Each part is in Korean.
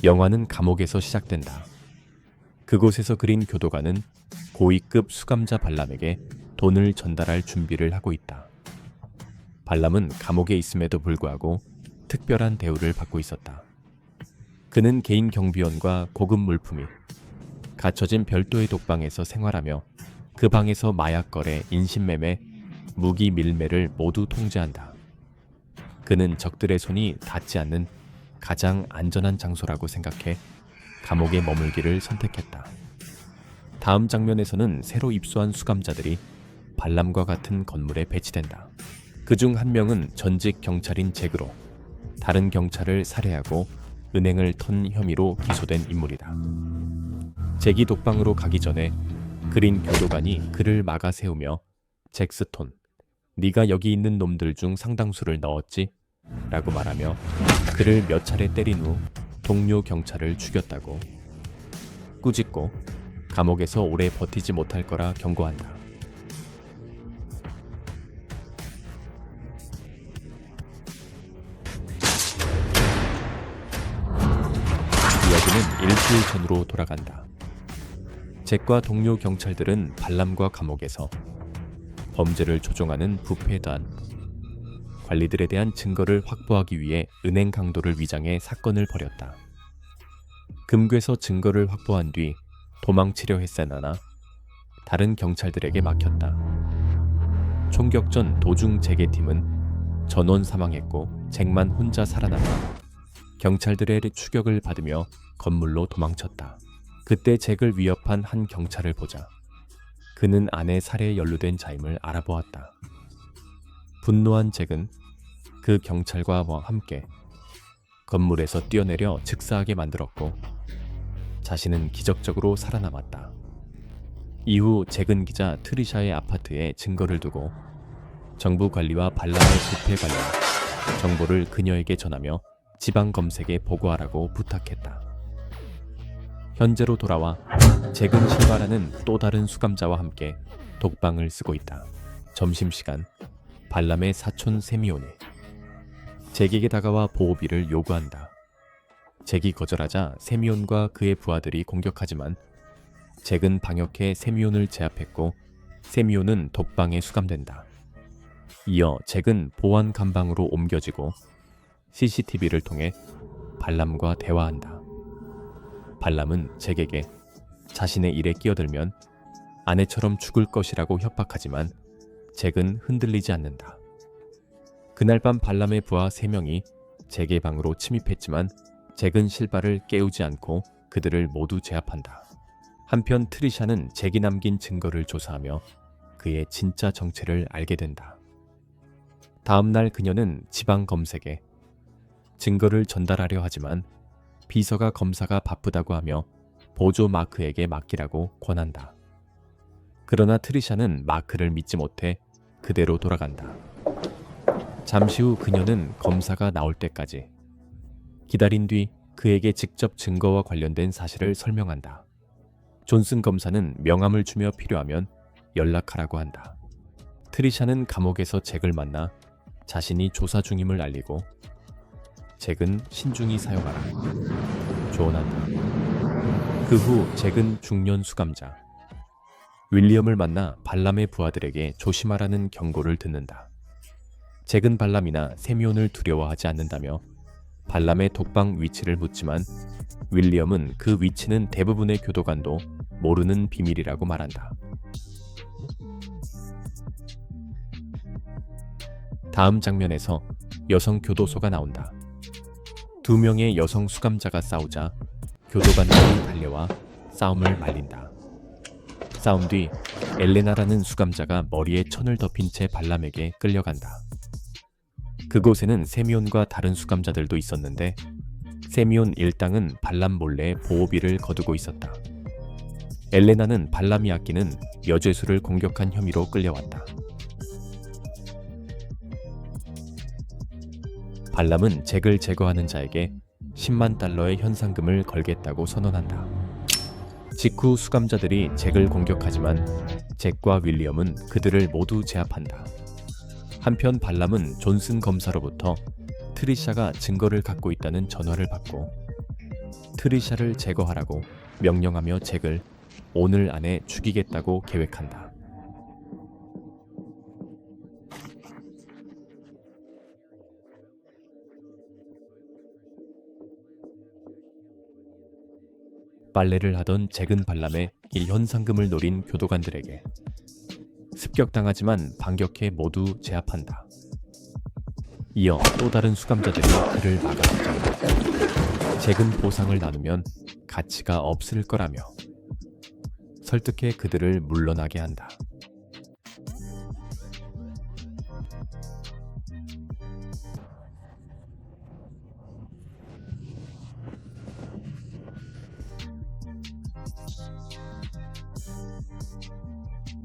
영화는 감옥에서 시작된다. 그곳에서 그린 교도관은 고위급 수감자 발람에게 돈을 전달할 준비를 하고 있다. 발람은 감옥에 있음에도 불구하고 특별한 대우를 받고 있었다. 그는 개인 경비원과 고급 물품이 갖춰진 별도의 독방에서 생활하며 그 방에서 마약 거래, 인신매매, 무기 밀매를 모두 통제한다. 그는 적들의 손이 닿지 않는 가장 안전한 장소라고 생각해 감옥에 머물기를 선택했다. 다음 장면에서는 새로 입소한 수감자들이 발람과 같은 건물에 배치된다. 그중 한 명은 전직 경찰인 잭으로 다른 경찰을 살해하고 은행을 턴 혐의로 기소된 인물이다. 잭이 독방으로 가기 전에 그린 교도관이 그를 막아 세우며 잭스톤, 네가 여기 있는 놈들 중 상당수를 넣었지? 라고 말하며 그를 몇 차례 때린 후 동료 경찰을 죽였다고 꾸짖고 감옥에서 오래 버티지 못할 거라 경고한다. 이야기는 일주일 전으로 돌아간다. 잭과 동료 경찰들은 발람과 감옥에서 범죄를 조종하는 부패단 관리들에 대한 증거를 확보하기 위해 은행 강도를 위장해 사건을 벌였다. 금괴서 증거를 확보한 뒤 도망치려 했으나 다른 경찰들에게 막혔다. 총격 전 도중 잭의 팀은 전원 사망했고 잭만 혼자 살아남아 경찰들의 추격을 받으며 건물로 도망쳤다. 그때 잭을 위협한 한 경찰을 보자 그는 아내 살해에 연루된 자임을 알아보았다. 분노한 잭은 그 경찰과 함께 건물에서 뛰어내려 즉사하게 만들었고 자신은 기적적으로 살아남았다. 이후 잭은 기자 트리샤의 아파트에 증거를 두고 정부 관리와 발람의 부패 관련 정보를 그녀에게 전하며 지방 검색에 보고하라고 부탁했다. 현재로 돌아와 잭은 실바라는 또 다른 수감자와 함께 독방을 쓰고 있다. 점심시간 발람의 사촌 세미온이 잭에게 다가와 보호비를 요구한다. 잭이 거절하자 세미온과 그의 부하들이 공격하지만 잭은 방역해 세미온을 제압했고 세미온은 독방에 수감된다. 이어 잭은 보안 감방으로 옮겨지고 CCTV를 통해 발람과 대화한다. 발람은 잭에게 자신의 일에 끼어들면 아내처럼 죽을 것이라고 협박하지만 잭은 흔들리지 않는다. 그날 밤 발람의 부하 3명이 잭의 방으로 침입했지만 잭은 실바를 깨우지 않고 그들을 모두 제압한다. 한편 트리샤는 잭이 남긴 증거를 조사하며 그의 진짜 정체를 알게 된다. 다음 날 그녀는 지방 검색에 증거를 전달하려 하지만 비서가 검사가 바쁘다고 하며 보조 마크에게 맡기라고 권한다. 그러나 트리샤는 마크를 믿지 못해 그대로 돌아간다. 잠시 후 그녀는 검사가 나올 때까지 기다린 뒤 그에게 직접 증거와 관련된 사실을 설명한다. 존슨 검사는 명함을 주며 필요하면 연락하라고 한다. 트리샤는 감옥에서 잭을 만나 자신이 조사 중임을 알리고 잭은 신중히 사용하라 조언한다. 그 후 잭은 중년 수감자 윌리엄을 만나 발람의 부하들에게 조심하라는 경고를 듣는다. 잭은 발람이나 세미온을 두려워하지 않는다며 발람의 독방 위치를 묻지만 윌리엄은 그 위치는 대부분의 교도관도 모르는 비밀이라고 말한다. 다음 장면에서 여성 교도소가 나온다. 2명의 여성 수감자가 싸우자 교도관들이 달려와 싸움을 말린다. 싸움 뒤 엘레나라는 수감자가 머리에 천을 덮인 채 발람에게 끌려간다. 그곳에는 세미온과 다른 수감자들도 있었는데 세미온 일당은 발람 몰래 보호비를 거두고 있었다. 엘레나는 발람이 아끼는 여죄수를 공격한 혐의로 끌려왔다. 발람은 잭을 제거하는 자에게 10만 달러의 현상금을 걸겠다고 선언한다. 직후 수감자들이 잭을 공격하지만 잭과 윌리엄은 그들을 모두 제압한다. 한편 발람은 존슨 검사로부터 트리샤가 증거를 갖고 있다는 전화를 받고 트리샤를 제거하라고 명령하며 잭을 오늘 안에 죽이겠다고 계획한다. 빨래를 하던 잭은 발람의 이 현상금을 노린 교도관들에게 습격당하지만 반격해 모두 제압한다. 이어 또 다른 수감자들이 그를 막아주자 잭은 보상을 나누면 가치가 없을 거라며 설득해 그들을 물러나게 한다.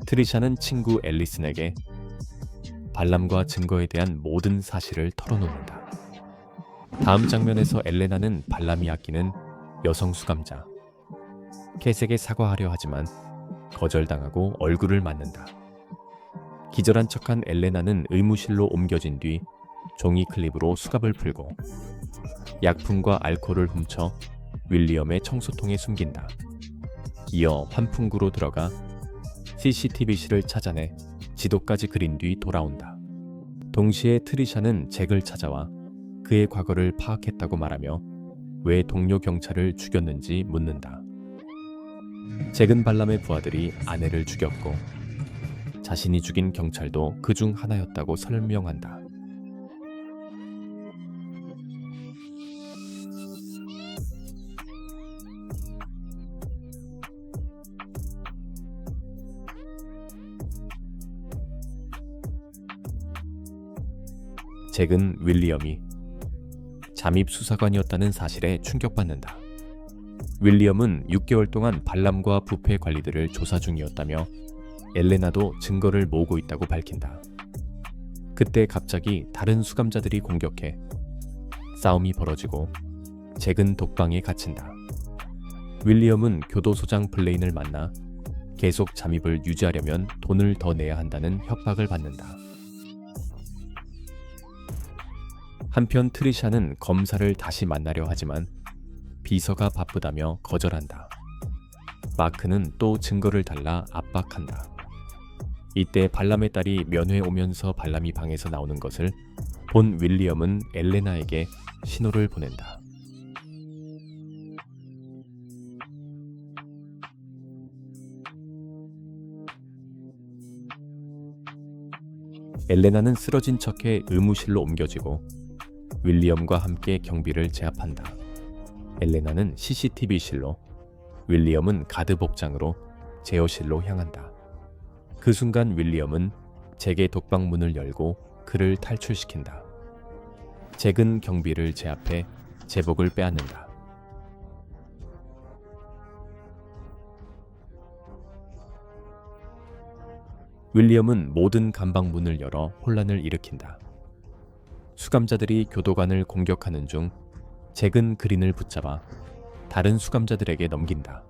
트리샤는 친구 앨리슨에게 발람과 증거에 대한 모든 사실을 털어놓는다. 다음 장면에서 엘레나는 발람이 아끼는 여성 수감자 캐색에 사과하려 하지만 거절당하고 얼굴을 맞는다. 기절한 척한 엘레나는 의무실로 옮겨진 뒤 종이 클립으로 수갑을 풀고 약품과 알코올을 훔쳐 윌리엄의 청소통에 숨긴다. 이어 환풍구로 들어가 CCTV실을 찾아내 지도까지 그린 뒤 돌아온다. 동시에 트리샤는 잭을 찾아와 그의 과거를 파악했다고 말하며 왜 동료 경찰을 죽였는지 묻는다. 잭은 발람의 부하들이 아내를 죽였고 자신이 죽인 경찰도 그중 하나였다고 설명한다. 잭은 윌리엄이 잠입 수사관이었다는 사실에 충격받는다. 윌리엄은 6개월 동안 발람과 부패 관리들을 조사 중이었다며 엘레나도 증거를 모으고 있다고 밝힌다. 그때 갑자기 다른 수감자들이 공격해 싸움이 벌어지고 잭은 독방에 갇힌다. 윌리엄은 교도소장 블레인을 만나 계속 잠입을 유지하려면 돈을 더 내야 한다는 협박을 받는다. 한편 트리샤는 검사를 다시 만나려 하지만 비서가 바쁘다며 거절한다. 마크는 또 증거를 달라 압박한다. 이때 발람의 딸이 면회 오면서 발람이 방에서 나오는 것을 본 윌리엄은 엘레나에게 신호를 보낸다. 엘레나는 쓰러진 척해 의무실로 옮겨지고 윌리엄과 함께 경비를 제압한다. 엘레나는 CCTV실로, 윌리엄은 가드 복장으로 제어실로 향한다. 그 순간 윌리엄은 잭의 독방문을 열고 그를 탈출시킨다. 잭은 경비를 제압해 제복을 빼앗는다. 윌리엄은 모든 감방문을 열어 혼란을 일으킨다. 수감자들이 교도관을 공격하는 중 잭은 그린을 붙잡아 다른 수감자들에게 넘긴다.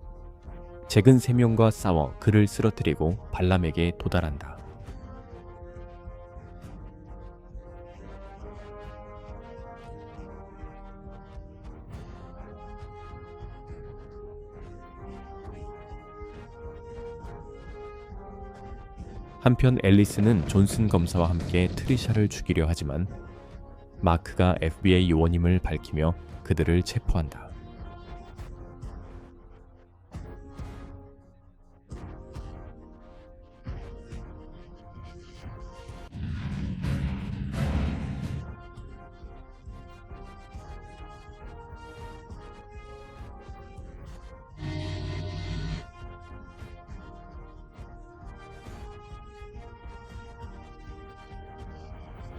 잭은 3명과 싸워 그를 쓰러뜨리고 발람에게 도달한다. 한편 앨리스는 존슨 검사와 함께 트리샤를 죽이려 하지만 마크가 FBI 요원임을 밝히며 그들을 체포한다.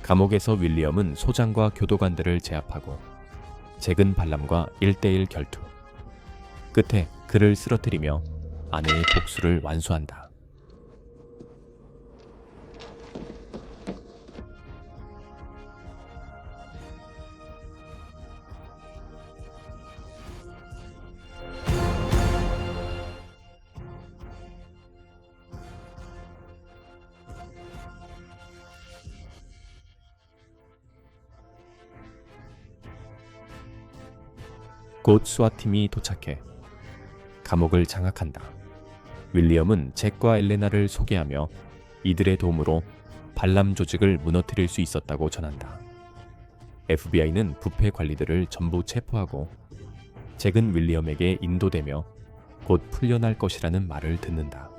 감옥에서 윌리엄은 소장과 교도관들을 제압하고 잭은 발람과 1대1 결투. 끝에 그를 쓰러뜨리며 아내의 복수를 완수한다. 곧 수아팀이 도착해 감옥을 장악한다. 윌리엄은 잭과 엘레나를 소개하며 이들의 도움으로 발람 조직을 무너뜨릴 수 있었다고 전한다. FBI는 부패 관리들을 전부 체포하고 잭은 윌리엄에게 인도되며 곧 풀려날 것이라는 말을 듣는다.